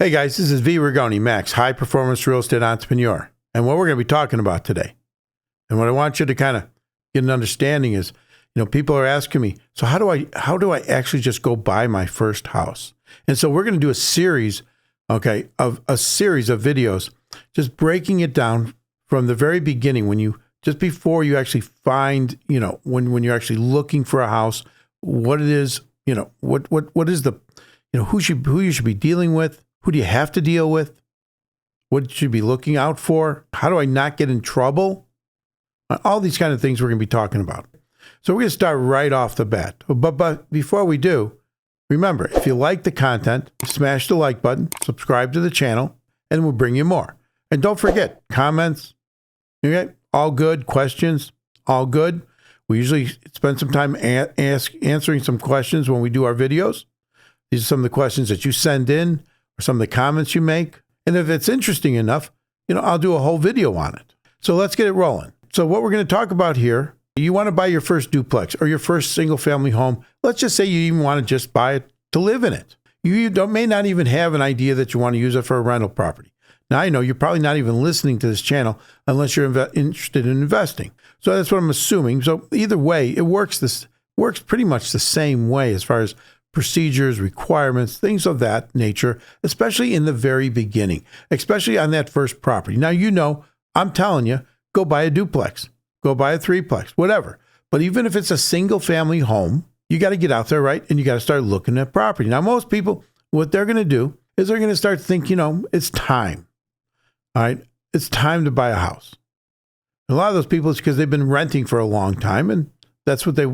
Hey guys, this is V. Rigoni, Max, high performance real estate entrepreneur. And what we're going to be talking about today, and what I want you to kind of get an understanding is, people are asking me, so how do I actually just go buy my first house? And so we're going to do a series, of videos, just breaking it down from the very beginning, just before you actually find, when you're actually looking for a house, what it is, what is the, who you should be dealing with. Who do you have to deal with? What should you be looking out for? How do I not get in trouble? All these kind of things we're going to be talking about. So we're going to start right off the bat. But before we do, remember, if you like the content, smash the like button, subscribe to the channel, and we'll bring you more. And don't forget, comments, okay? All good. Questions, all good. We usually spend some time answering some questions when we do our videos. These are some of the questions that you send in, or some of the comments you make. And if it's interesting enough, I'll do a whole video on it. So let's get it rolling. So what we're going to talk about here, you want to buy your first duplex or your first single family home. Let's just say you even want to just buy it to live in it. You may not even have an idea that you want to use it for a rental property. Now, I know you're probably not even listening to this channel unless you're interested in investing. So that's what I'm assuming. So either way, it works pretty much the same way as far as procedures, requirements, things of that nature, especially in the very beginning, especially on that first property. Now, I'm telling you, go buy a duplex, go buy a threeplex, whatever. But even if it's a single family home, you got to get out there, right? And you got to start looking at property. Now, most people, what they're going to do is they're going to start thinking, it's time. All right. It's time to buy a house. And a lot of those people, it's because they've been renting for a long time. And that's what they're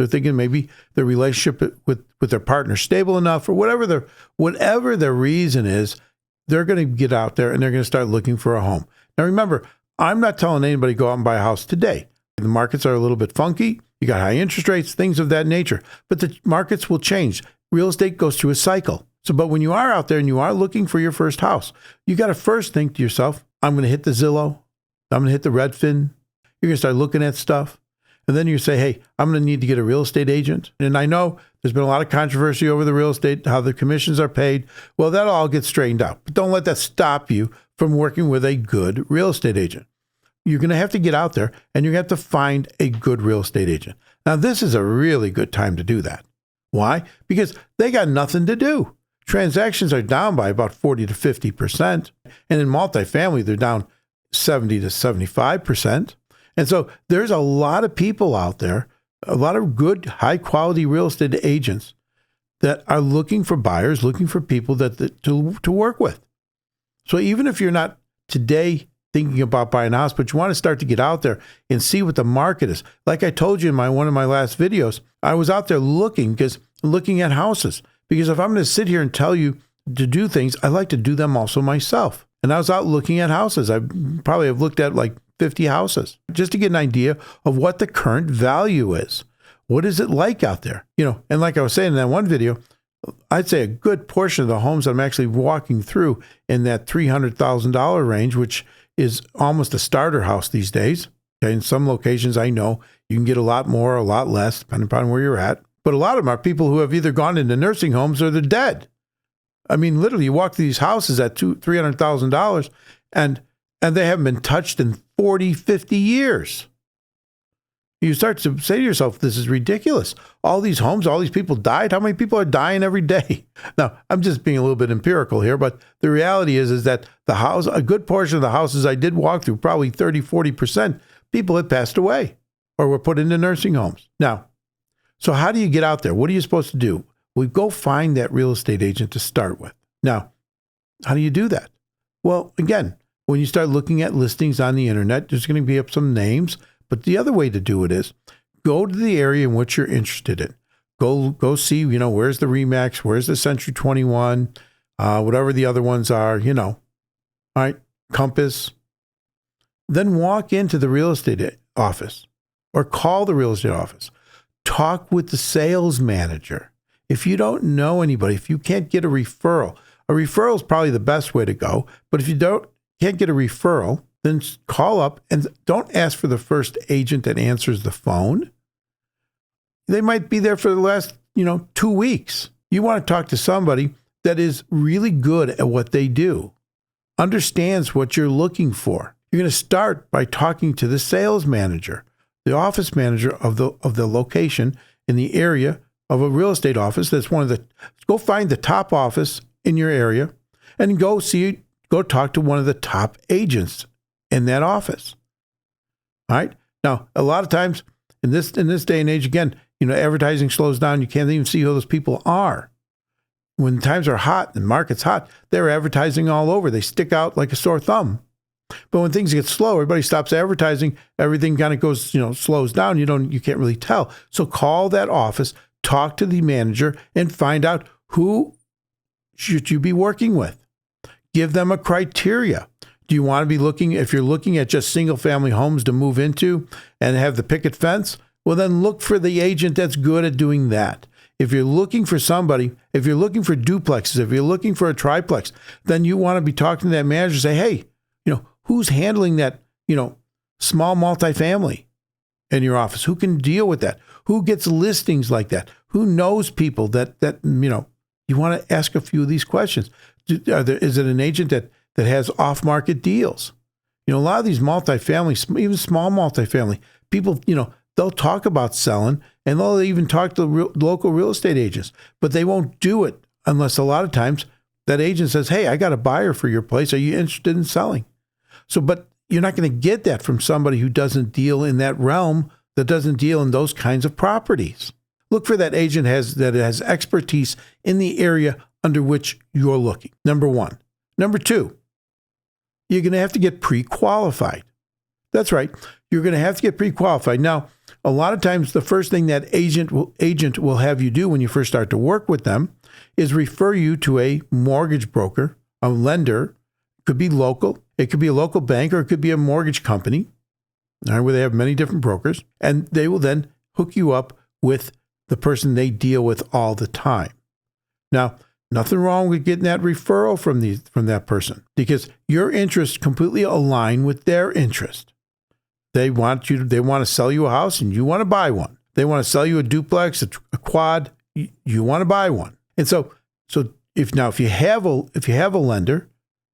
thinking maybe the relationship with their partner is stable enough, or whatever the reason is, they're going to get out there and they're going to start looking for a home. Now, remember, I'm not telling anybody go out and buy a house today. The markets are a little bit funky. You got high interest rates, things of that nature, but the markets will change. Real estate goes through a cycle. But when you are out there and you are looking for your first house, you got to first think to yourself, I'm going to hit the Zillow. I'm going to hit the Redfin. You're going to start looking at stuff. And then you say, hey, I'm going to need to get a real estate agent. And I know there's been a lot of controversy over the real estate, how the commissions are paid. Well, that'll all get straightened out. But don't let that stop you from working with a good real estate agent. You're going to have to get out there and you're going to have to find a good real estate agent. Now, this is a really good time to do that. Why? Because they got nothing to do. Transactions are down by about 40 to 50%. And in multifamily, they're down 70 to 75%. And so there's a lot of people out there, a lot of good, high-quality real estate agents that are looking for buyers, looking for people to work with. So even if you're not today thinking about buying a house, but you want to start to get out there and see what the market is. Like I told you in one of my last videos, I was out there looking at houses. Because if I'm going to sit here and tell you to do things, I like to do them also myself. And I was out looking at houses. I probably have looked at like 50 houses just to get an idea of what the current value is. What is it like out there? And like I was saying in that one video, I'd say a good portion of the homes I'm actually walking through in that $300,000 range, which is almost a starter house these days. Okay, in some locations, I know you can get a lot more, a lot less, depending upon where you're at. But a lot of them are people who have either gone into nursing homes or they're dead. I mean, literally, you walk through these houses at $300,000 and they haven't been touched in 40, 50 years. You start to say to yourself, this is ridiculous. All these homes, all these people died. How many people are dying every day? Now, I'm just being a little bit empirical here, but the reality is that a good portion of the houses I did walk through, probably 30, 40%, people had passed away or were put into nursing homes. Now, so how do you get out there? What are you supposed to do? Well, go find that real estate agent to start with. Now, how do you do that? Well, again, when you start looking at listings on the internet, there's going to be up some names. But the other way to do it is go to the area in which you're interested in. Go see, where's the Remax, where's the Century 21, whatever the other ones are, all right, Compass. Then walk into the real estate office or call the real estate office. Talk with the sales manager. If you don't know anybody, if you can't get a referral is probably the best way to go. But if you can't get a referral, then call up and don't ask for the first agent that answers the phone. They might be there for the last, 2 weeks. You want to talk to somebody that is really good at what they do, understands what you're looking for. You're going to start by talking to the sales manager, the office manager of the location in the area of a real estate office. That's go find the top office in your area and go talk to one of the top agents in that office. All right. Now, a lot of times in this day and age, again, advertising slows down. You can't even see who those people are. When times are hot and the market's hot, they're advertising all over. They stick out like a sore thumb. But when things get slow, everybody stops advertising. Everything kind of goes, slows down. You can't really tell. So call that office, talk to the manager, and find out who should you be working with. Give them a criteria. Do you want to be if you're looking at just single family homes to move into and have the picket fence? Well, then look for the agent that's good at doing that. If you're looking for if you're looking for duplexes, if you're looking for a triplex, then you want to be talking to that manager and say, hey, who's handling that, small multifamily in your office? Who can deal with that? Who gets listings like that? Who knows people that you want to ask a few of these questions. Is it an agent that has off-market deals? A lot of these multifamily, even small multifamily, people, they'll talk about selling and they'll even talk to local real estate agents, but they won't do it unless a lot of times that agent says, hey, I got a buyer for your place. Are you interested in selling? So, but you're not going to get that from somebody who doesn't deal in that realm, that doesn't deal in those kinds of properties. Look for that agent that has expertise in the area under which you're looking. Number one. Number two, you're going to have to get pre-qualified. That's right. You're going to have to get pre-qualified. Now, a lot of times the first thing that agent will have you do when you first start to work with them is refer you to a mortgage broker, a lender. Could be local. It could be a local bank, or it could be a mortgage company, where they have many different brokers, and they will then hook you up with the person they deal with all the time. Now, nothing wrong with getting that referral from that person, because your interests completely align with their interest. They want to sell you a house and you want to buy one. They want to sell you a duplex, a quad, you want to buy one. And so if you have a lender,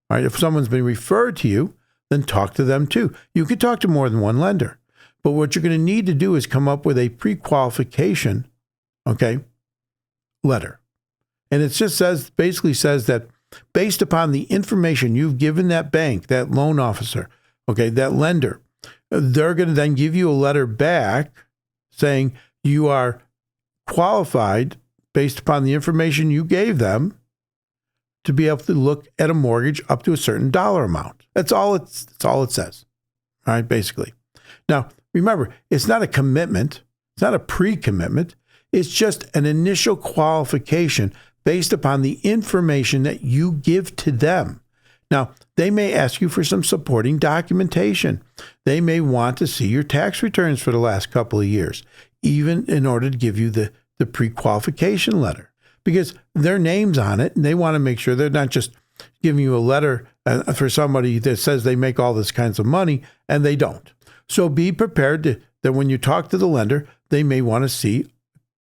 all right, if someone's been referred to you, then talk to them too. You could talk to more than one lender. But what you're going to need to do is come up with a pre-qualification, letter. And it just basically says that based upon the information you've given that bank, that loan officer, that lender, they're going to then give you a letter back saying you are qualified based upon the information you gave them to be able to look at a mortgage up to a certain dollar amount. That's all it says. All right, basically. Now, remember, it's not a commitment. It's not a pre-commitment. It's just an initial qualification based upon the information that you give to them. Now, they may ask you for some supporting documentation. They may want to see your tax returns for the last couple of years, even in order to give you the pre-qualification letter, because their name's on it, and they want to make sure they're not just giving you a letter for somebody that says they make all this kinds of money, and they don't. So be prepared that when you talk to the lender, they may want to see a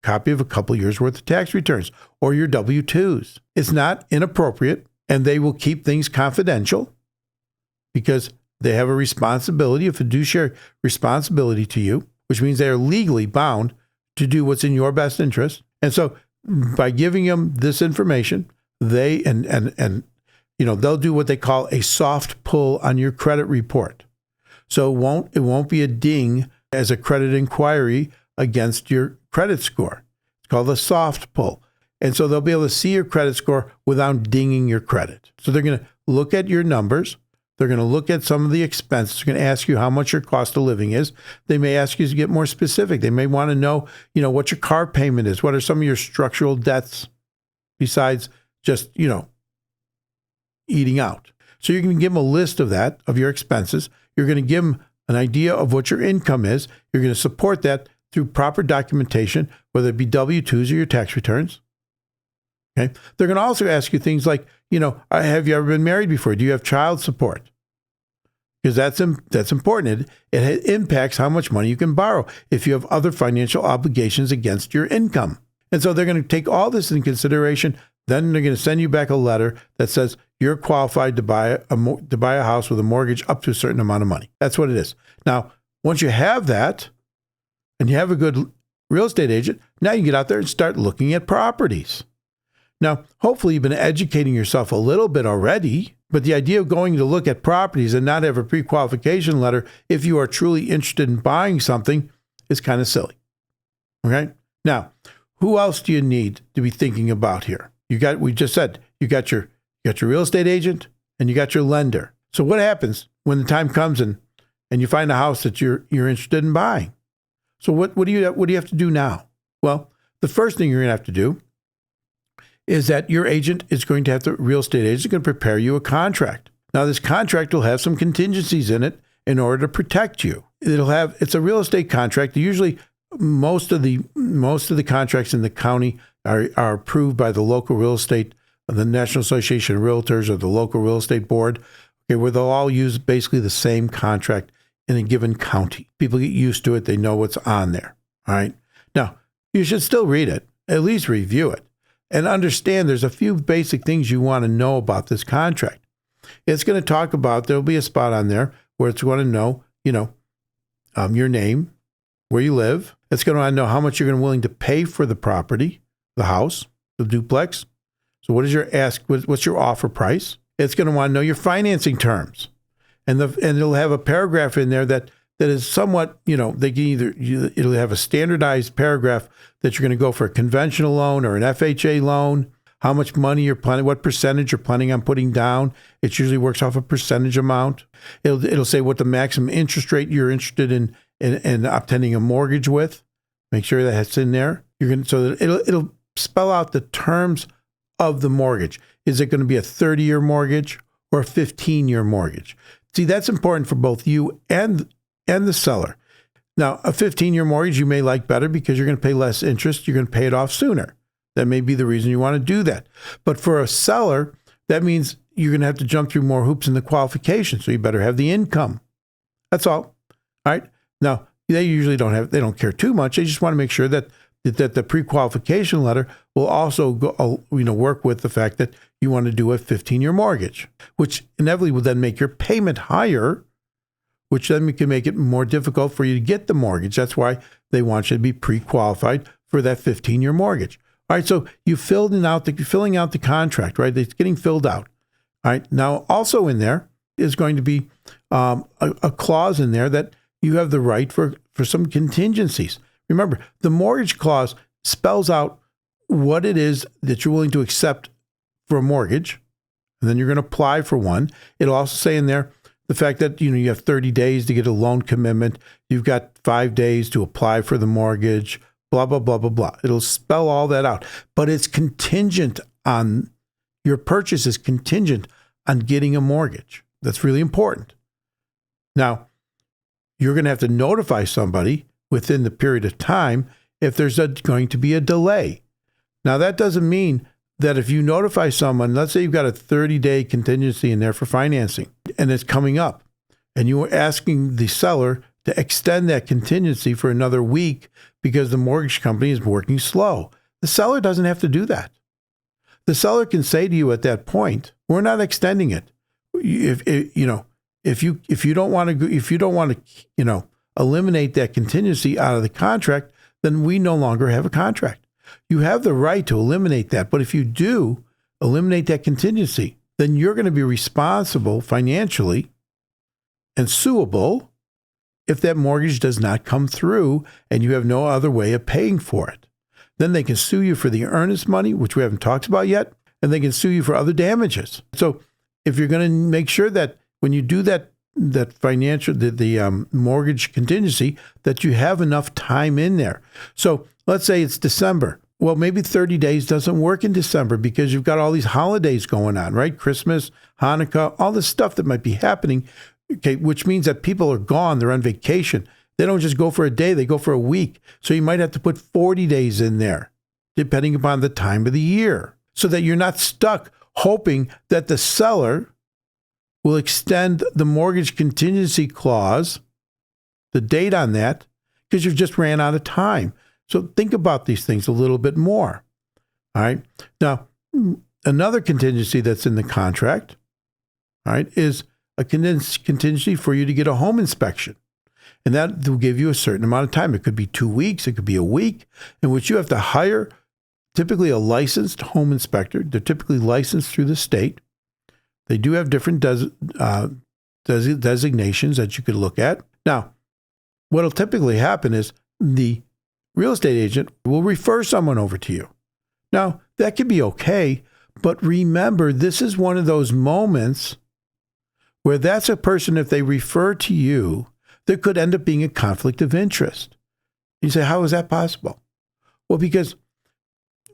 copy of a couple of years' worth of tax returns or your W-2s. It's not inappropriate, and they will keep things confidential because they have a responsibility, a fiduciary responsibility to you, which means they are legally bound to do what's in your best interest. And so by giving them this information, they they'll do what they call a soft pull on your credit report. So it won't be a ding as a credit inquiry against your credit score. It's called a soft pull. And so they'll be able to see your credit score without dinging your credit. So they're going to look at your numbers. They're going to look at some of the expenses. They're going to ask you how much your cost of living is. They may ask you to get more specific. They may want to know, what your car payment is. What are some of your structural debts besides just, eating out? So you're going to give them a list of that, of your expenses. You're going to give them an idea of what your income is. You're going to support that through proper documentation, whether it be W-2s or your tax returns. Okay. They're going to also ask you things like, have you ever been married before? Do you have child support? Because that's important. It impacts how much money you can borrow if you have other financial obligations against your income. And so they're going to take all this into consideration. Then they're going to send you back a letter that says you're qualified to buy a house with a mortgage up to a certain amount of money. That's what it is. Now, once you have that and you have a good real estate agent, now you get out there and start looking at properties. Now, hopefully you've been educating yourself a little bit already, but the idea of going to look at properties and not have a pre-qualification letter if you are truly interested in buying something is kind of silly. Okay? Now, who else do you need to be thinking about here? We just said, you got your real estate agent and you got your lender. So what happens when the time comes and you find a house that you're interested in buying? So what do you have to do now? Well, the first thing you're going to have to do is that your agent is going to have the real estate agent is going to prepare you a contract. Now, this contract will have some contingencies in it in order to protect you. It's a real estate contract. Usually, most of the contracts in the county are approved by the local real estate, the National Association of Realtors, or the local real estate board, okay, where they'll all use basically the same contract in a given county. People get used to it. They know what's on there. All right. Now, you should still read it, at least review it, and understand there's a few basic things you want to know about this contract. It's going to talk about, there'll be a spot on there where it's going to know, your name, where you live. It's going to want to know how much you're going to be willing to pay for the property, the house, the duplex. So what is your ask? What's your offer price? It's going to want to know your financing terms. And it'll have a paragraph in there that is somewhat, they can it'll have a standardized paragraph that you're going to go for a conventional loan or an FHA loan, how much money you're planning, what percentage you're planning on putting down. It usually works off a percentage amount. It'll say what the maximum interest rate you're interested in obtaining a mortgage with. Make sure that's in there. So that it'll spell out the terms of the mortgage. Is it going to be a 30-year mortgage or a 15-year mortgage? See, that's important for both you and the seller. Now, a 15-year mortgage you may like better because you're going to pay less interest. You're going to pay it off sooner. That may be the reason you want to do that. But for a seller, that means you're going to have to jump through more hoops in the qualification. So you better have the income. That's all. All right. Now, they usually don't care too much. They just want to make sure that the pre-qualification letter will also work with the fact that you want to do a 15-year mortgage, which inevitably will then make your payment higher, which then can make it more difficult for you to get the mortgage. That's why they want you to be pre-qualified for that 15-year mortgage. All right, so you're filling out the contract, right? It's getting filled out. All right, now also in there is going to be a clause in there that you have the right for some contingencies. Remember, the mortgage clause spells out what it is that you're willing to accept for a mortgage, and then you're going to apply for one. It'll also say in there the fact that you have 30 days to get a loan commitment. You've got 5 days to apply for the mortgage, blah, blah, blah, blah, blah. It'll spell all that out. But it's contingent on, your purchase is contingent on getting a mortgage. That's really important. Now, you're going to have to notify somebody within the period of time if there's going to be a delay. Now, that doesn't mean that if you notify someone, let's say you've got a 30-day contingency in there for financing, and it's coming up, and you are asking the seller to extend that contingency for another week because the mortgage company is working slow. The seller doesn't have to do that. The seller can say to you at that point, we're not extending it. If you don't want to eliminate that contingency out of the contract, then we no longer have a contract. You have the right to eliminate that. But if you do eliminate that contingency, then you're going to be responsible financially and suable if that mortgage does not come through and you have no other way of paying for it. Then they can sue you for the earnest money, which we haven't talked about yet, and they can sue you for other damages. So if you're going to make sure that when you do that financial, the mortgage contingency, that you have enough time in there. So let's say it's December. Well, maybe 30 days doesn't work in December because you've got all these holidays going on, right? Christmas, Hanukkah, all this stuff that might be happening, okay, which means that people are gone. They're on vacation. They don't just go for a day, they go for a week. So you might have to put 40 days in there, depending upon the time of the year, so that you're not stuck hoping that the seller will extend the mortgage contingency clause, the date on that, because you've just ran out of time. So think about these things a little bit more. All right. Now, Another contingency that's in the contract, all right, is a contingency for you to get a home inspection. And that will give you a certain amount of time. It could be 2 weeks. It could be a week in which you have to hire typically a licensed home inspector. They're typically licensed through the state. They do have different designations that you could look at. Now, what will typically happen is the real estate agent will refer someone over to you. Now, that could be okay, but remember, this is one of those moments where that's a person, if they refer to you, there could end up being a conflict of interest. You say, how is that possible? Well, because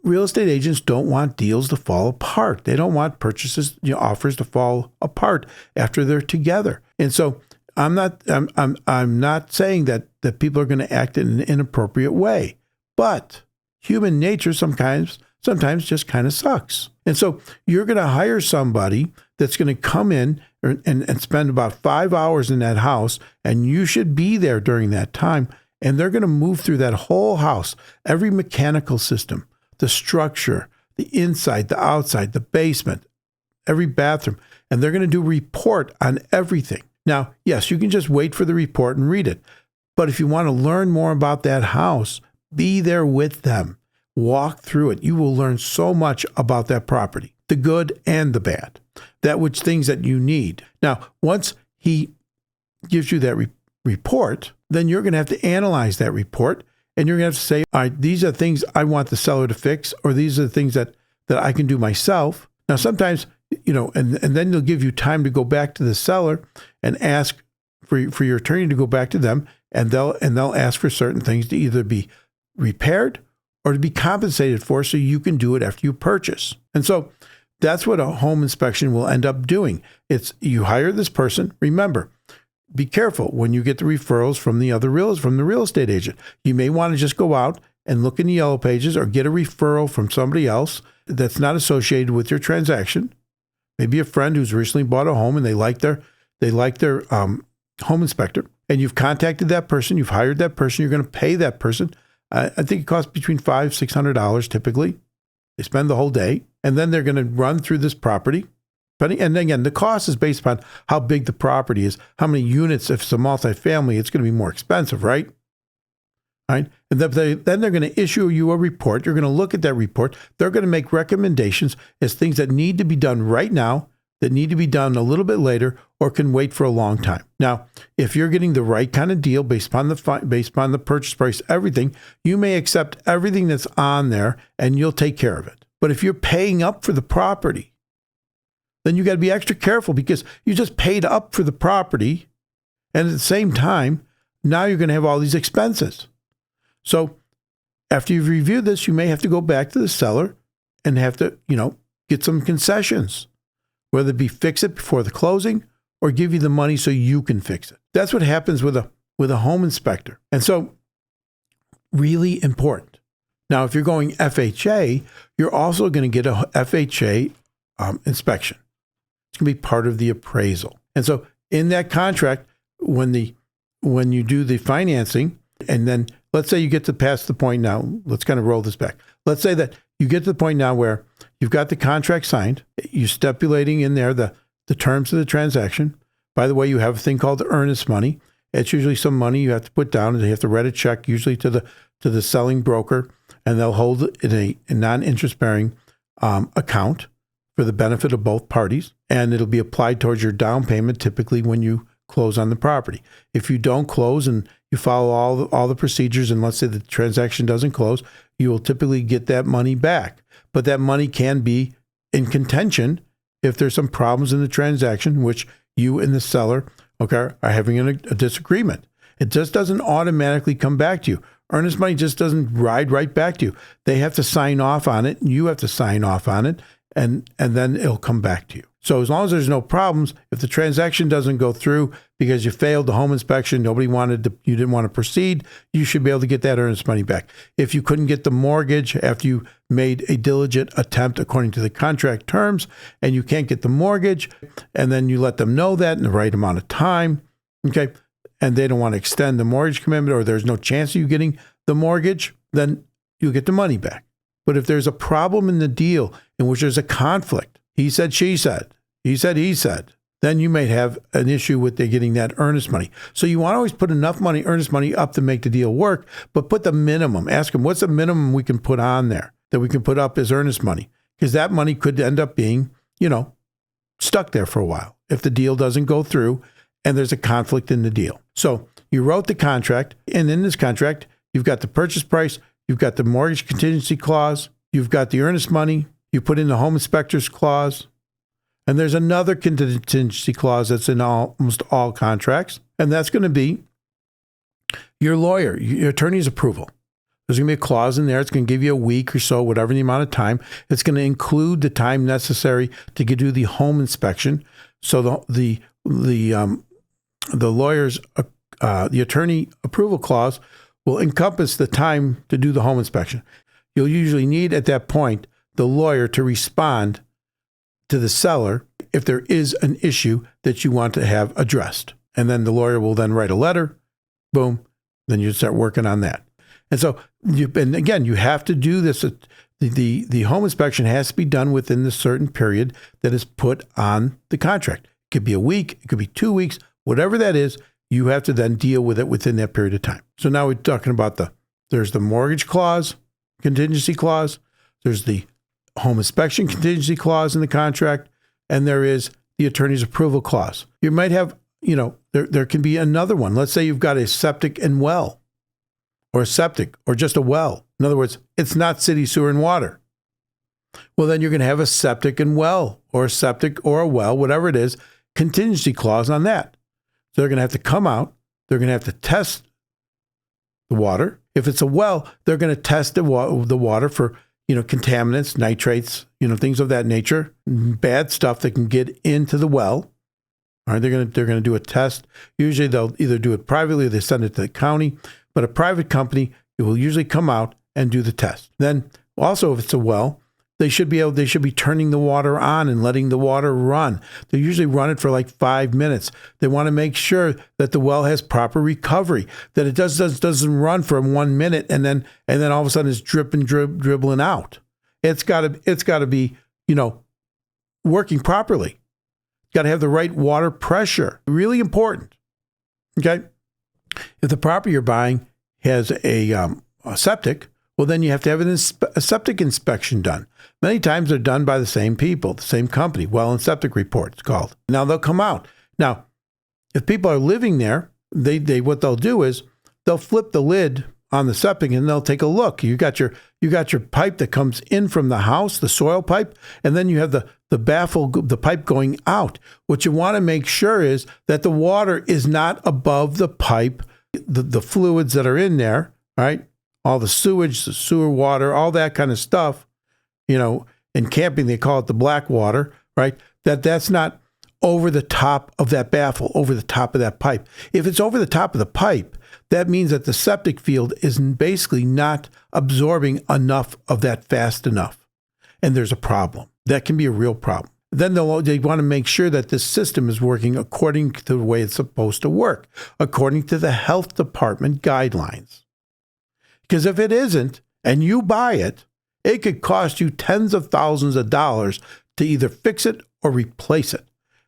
real estate agents don't want deals to fall apart. They don't want purchases, offers to fall apart after they're together. And so I'm not saying that people are going to act in an inappropriate way, but human nature sometimes just kind of sucks. And so you're going to hire somebody that's going to come in and spend about 5 hours in that house, and you should be there during that time. And they're going to move through that whole house, every mechanical system, the structure, the inside, the outside, the basement, every bathroom. And they're going to do a report on everything. Now, yes, you can just wait for the report and read it. But if you want to learn more about that house, be there with them. Walk through it. You will learn so much about that property, the good and the bad, things that you need. Now, once he gives you that report, then you're going to have to analyze that report, and you're going to have to say, all right, these are things I want the seller to fix, or these are the things that I can do myself. Now, sometimes, and then they'll give you time to go back to the seller and ask for your attorney to go back to them, and they'll ask for certain things to either be repaired or to be compensated for, so you can do it after you purchase. And so that's what a home inspection will end up doing. It's you hire this person. Remember, be careful when you get the referrals from the real estate agent. You may want to just go out and look in the yellow pages or get a referral from somebody else that's not associated with your transaction. Maybe a friend who's recently bought a home and they like their home inspector, and you've contacted that person, you've hired that person, you're going to pay that person. I think it costs between $500-$600 typically. They spend the whole day, and then they're going to run through this property. And again, the cost is based upon how big the property is, how many units. If it's a multifamily, it's going to be more expensive, right? Right? And then they're going to issue you a report. You're going to look at that report. They're going to make recommendations as things that need to be done right now, that need to be done a little bit later, or can wait for a long time. Now, if you're getting the right kind of deal based upon the purchase price, everything, you may accept everything that's on there and you'll take care of it. But if you're paying up for the property, then you got to be extra careful, because you just paid up for the property, and at the same time, now you're going to have all these expenses. So after you've reviewed this, you may have to go back to the seller and have to, get some concessions, whether it be fix it before the closing or give you the money so you can fix it. That's what happens with a home inspector. And so really important. Now, if you're going FHA, you're also going to get a FHA inspection. It's going to be part of the appraisal. And so in that contract, when you do the financing, and then let's say you get to past the point now, let's kind of roll this back. Let's say that you get to the point now where you've got the contract signed, you're stipulating in there the terms of the transaction. By the way, you have a thing called earnest money. It's usually some money you have to put down, and you have to write a check usually to the selling broker, and they'll hold it in a non-interest bearing account for the benefit of both parties, and it'll be applied towards your down payment typically when you close on the property. If you don't close and you follow all the procedures, and let's say the transaction doesn't close, you will typically get that money back. But that money can be in contention if there's some problems in the transaction, which you and the seller are having a disagreement. It just doesn't automatically come back to you. Earnest money just doesn't ride right back to you. They have to sign off on it, and you have to sign off on it, and then it'll come back to you. So as long as there's no problems, if the transaction doesn't go through because you failed the home inspection, you didn't want to proceed, you should be able to get that earnest money back. If you couldn't get the mortgage after you made a diligent attempt according to the contract terms, and you can't get the mortgage, and then you let them know that in the right amount of time, okay, and they don't want to extend the mortgage commitment, or there's no chance of you getting the mortgage, then you'll get the money back. But if there's a problem in the deal in which there's a conflict, he said, she said, he said, then you may have an issue with getting that earnest money. So you want to always put enough money, earnest money up to make the deal work, but put the minimum. Ask them, what's the minimum we can put on there that we can put up as earnest money? Because that money could end up being, stuck there for a while if the deal doesn't go through and there's a conflict in the deal. So you wrote the contract, and in this contract, you've got the purchase price, you've got the mortgage contingency clause, you've got the earnest money, you put in the home inspector's clause, and there's another contingency clause that's in almost all contracts, and that's going to be your lawyer, your attorney's approval. There's going to be a clause in there. It's going to give you a week or so, whatever the amount of time. It's going to include the time necessary to do the home inspection. So the lawyer's, the attorney approval clause will encompass the time to do the home inspection. You'll usually need at that point the lawyer to respond to the seller if there is an issue that you want to have addressed. And then the lawyer will then write a letter, boom, then you start working on that. And so, you have to do this. The home inspection has to be done within the certain period that is put on the contract. It could be a week, it could be 2 weeks, whatever that is, you have to then deal with it within that period of time. So now we're talking about there's the mortgage clause, contingency clause, there's the home inspection contingency clause in the contract, and there is the attorney's approval clause. You might have, there can be another one. Let's say you've got a septic and well, or a septic, or just a well. In other words, it's not city sewer and water. Well, then you're going to have a septic and well, or a septic or a well, whatever it is, contingency clause on that. So they're going to have to come out. They're going to have to test the water. If it's a well, they're going to test the water for, contaminants, nitrates, things of that nature, bad stuff that can get into the well. All right, they're going to do a test. Usually they'll either do it privately or they send it to the county. But a private company, it will usually come out and do the test. Then also, if it's a well, they should be turning the water on and letting the water run. They usually run it for like 5 minutes. They want to make sure that the well has proper recovery, that it doesn't run for 1 minute and then all of a sudden it's dribbling out. It's got to be, working properly. It's got to have the right water pressure. Really important. Okay? If the property you're buying has a septic, well, then you have to have a septic inspection done. Many times they're done by the same people, the same company, well and septic report, it's called. Now they'll come out. Now, if people are living there, what they'll do is they'll flip the lid on the septic and they'll take a look. You got your pipe that comes in from the house, the soil pipe, and then you have the pipe going out. What you want to make sure is that the water is not above the pipe, the fluids that are in there, right? All the sewage, the sewer water, all that kind of stuff, in camping, they call it the black water, right? That's not over the top of that baffle, over the top of that pipe. If it's over the top of the pipe, that means that the septic field is basically not absorbing enough of that fast enough. And there's a problem. That can be a real problem. Then they want to make sure that this system is working according to the way it's supposed to work, according to the health department guidelines. Because if it isn't, and you buy it, it could cost you tens of thousands of dollars to either fix it or replace it.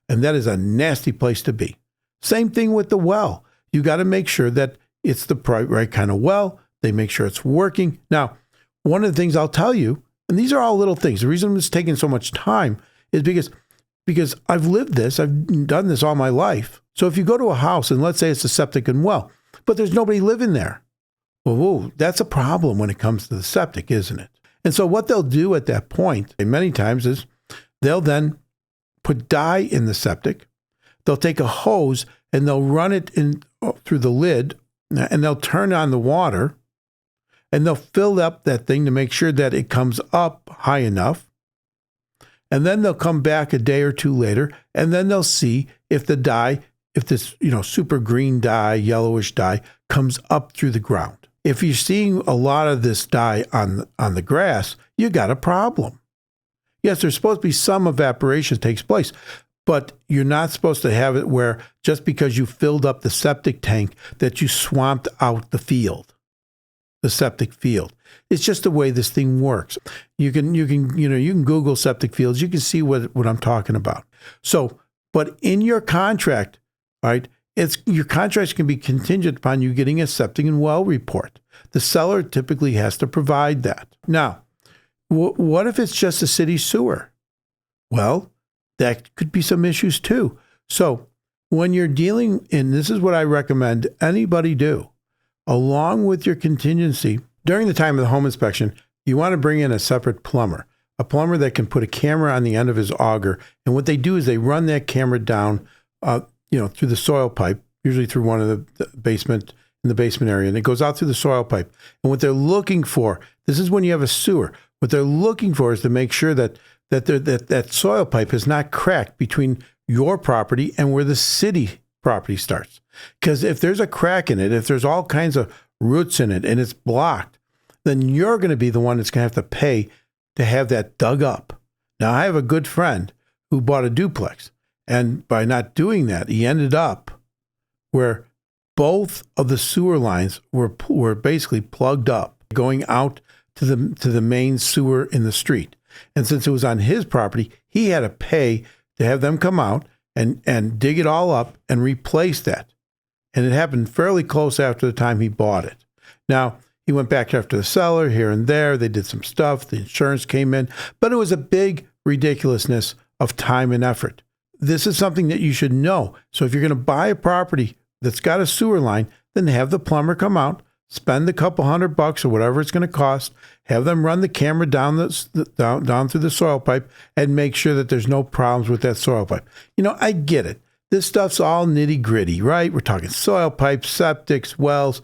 And that is a nasty place to be. Same thing with the well. You got to make sure that it's the right kind of well. They make sure it's working. Now, one of the things I'll tell you, and these are all little things. The reason it's taking so much time is because I've lived this. I've done this all my life. So if you go to a house and let's say it's a septic and well, but there's nobody living there. Well, whoa, that's a problem when it comes to the septic, isn't it? And so what they'll do at that point, and many times, is they'll then put dye in the septic. They'll take a hose and they'll run it in through the lid, and they'll turn on the water, and they'll fill up that thing to make sure that it comes up high enough. And then they'll come back a day or two later, and then they'll see if the dye, if this super green dye, yellowish dye, comes up through the ground. If you're seeing a lot of this dye on the grass, you got a problem. Yes, there's supposed to be some evaporation that takes place, but you're not supposed to have it where just because you filled up the septic tank that you swamped out the field. the septic field. It's just the way this thing works. You can Google septic fields. You can see what I'm talking about. So, but in your contract, right, your contracts can be contingent upon you getting a septic and well report. The seller typically has to provide that. Now, what if it's just a city sewer? Well, that could be some issues too. So when you're dealing, and this is what I recommend anybody do, along with your contingency, during the time of the home inspection, you want to bring in a separate plumber, a plumber that can put a camera on the end of his auger. And what they do is they run that camera down, through the soil pipe, usually through one of the basement, in the basement area, and it goes out through the soil pipe. And what they're looking for, this is when you have a sewer, what they're looking for is to make sure that soil pipe is not cracked between your property and where the city property starts. Because if there's a crack in it, if there's all kinds of roots in it and it's blocked, then you're going to be the one that's going to have to pay to have that dug up. Now, I have a good friend who bought a duplex, and by not doing that, he ended up where both of the sewer lines were basically plugged up, going out to the main sewer in the street. And since it was on his property, he had to pay to have them come out and dig it all up and replace that. And it happened fairly close after the time he bought it. Now, he went back after the seller here and there. They did some stuff. The insurance came in. But it was a big ridiculousness of time and effort. This is something that you should know. So if you're going to buy a property that's got a sewer line, then have the plumber come out, spend a couple $100 or whatever it's going to cost, have them run the camera down through the soil pipe and make sure that there's no problems with that soil pipe. I get it. This stuff's all nitty gritty, right? We're talking soil pipes, septics, wells,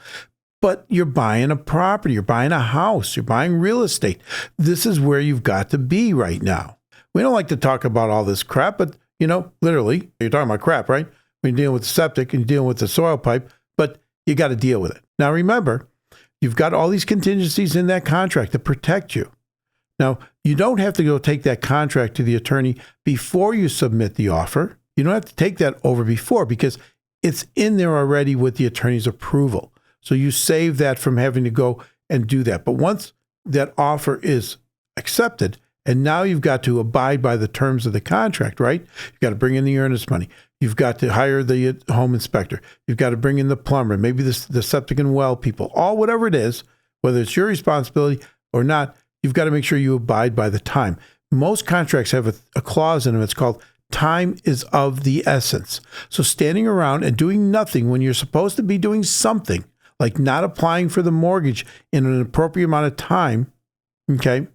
but you're buying a property, you're buying a house, you're buying real estate. This is where you've got to be right now. We don't like to talk about all this crap, but literally, you're talking about crap, right? When you're dealing with the septic and you're dealing with the soil pipe, but you got to deal with it. Now, remember, you've got all these contingencies in that contract to protect you. Now, you don't have to go take that contract to the attorney before you submit the offer. You don't have to take that over before because it's in there already with the attorney's approval. So you save that from having to go and do that. But once that offer is accepted, and now you've got to abide by the terms of the contract, right? You've got to bring in the earnest money. You've got to hire the home inspector. You've got to bring in the plumber, maybe the septic and well people, all whatever it is, whether it's your responsibility or not, you've got to make sure you abide by the time. Most contracts have a clause in them. It's called time is of the essence. So standing around and doing nothing when you're supposed to be doing something, like not applying for the mortgage in an appropriate amount of time, okay,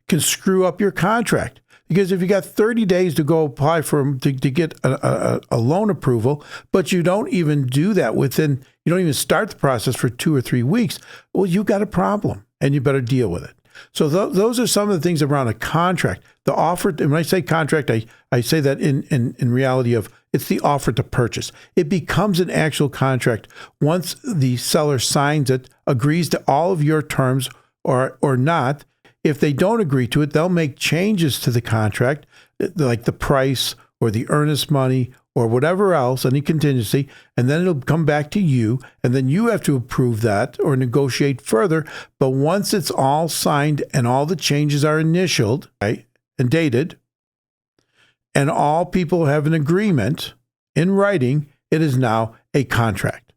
can screw up your contract. Because if you got 30 days to go apply to get a loan approval, but you don't even do that you don't even start the process for 2 or 3 weeks, well, you got a problem and you better deal with it. So those are some of the things around a contract. The offer, and when I say contract, I say that in reality of it's the offer to purchase. It becomes an actual contract once the seller signs it, agrees to all of your terms or not. If they don't agree to it, they'll make changes to the contract, like the price or the earnest money or whatever else, any contingency, and then it'll come back to you, and then you have to approve that or negotiate further. But once it's all signed and all the changes are initialed, right, and dated, and all people have an agreement in writing, it is now a contract,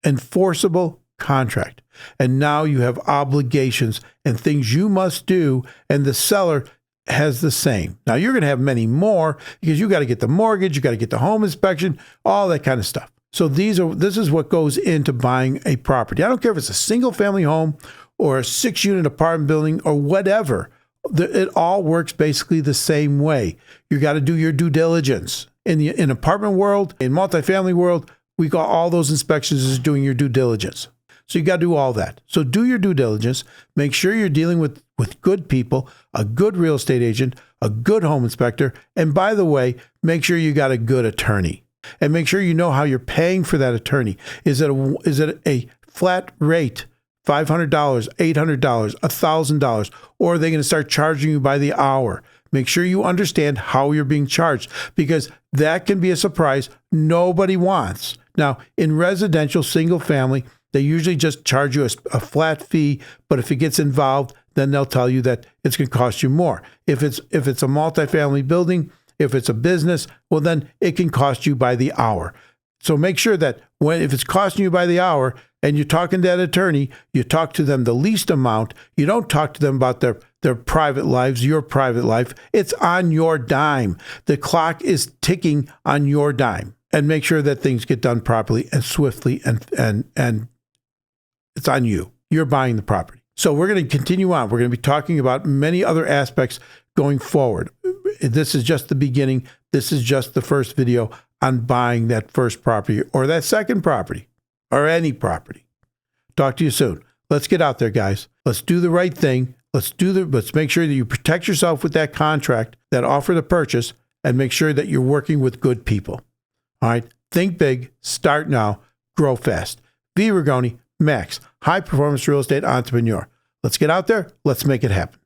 enforceable contract. And now you have obligations and things you must do, and the seller has the same. Now you're going to have many more because you got to get the mortgage, you got to get the home inspection, all that kind of stuff. So this is what goes into buying a property. I don't care if it's a single family home or a 6-unit apartment building or whatever. It all works basically the same way. You got to do your due diligence. In apartment world, in multifamily world, we got all those inspections as doing your due diligence. So you got to do all that. So do your due diligence. Make sure you're dealing with good people, a good real estate agent, a good home inspector. And by the way, make sure you got a good attorney. And make sure you know how you're paying for that attorney. Is it a flat rate, $500, $800, $1,000? Or are they going to start charging you by the hour? Make sure you understand how you're being charged, because that can be a surprise nobody wants. Now, in residential single family, They usually just charge you a flat fee, but if it gets involved, then they'll tell you that it's going to cost you more. If it's a multifamily building, if it's a business, well, then it can cost you by the hour. So make sure that if it's costing you by the hour and you're talking to that attorney, you talk to them the least amount. You don't talk to them about their private lives, your private life. It's on your dime. The clock is ticking on your dime. And make sure that things get done properly and swiftly, and it's on you. You're buying the property. So we're going to continue on. We're going to be talking about many other aspects going forward. This is just the beginning. This is just the first video on buying that first property or that second property or any property. Talk to you soon. Let's get out there, guys. Let's do the right thing. Let's make sure that you protect yourself with that contract, that offer to purchase, and make sure that you're working with good people. All right. Think big, start now, grow fast. V. Rigoni, Max, high performance real estate entrepreneur. Let's get out there. Let's make it happen.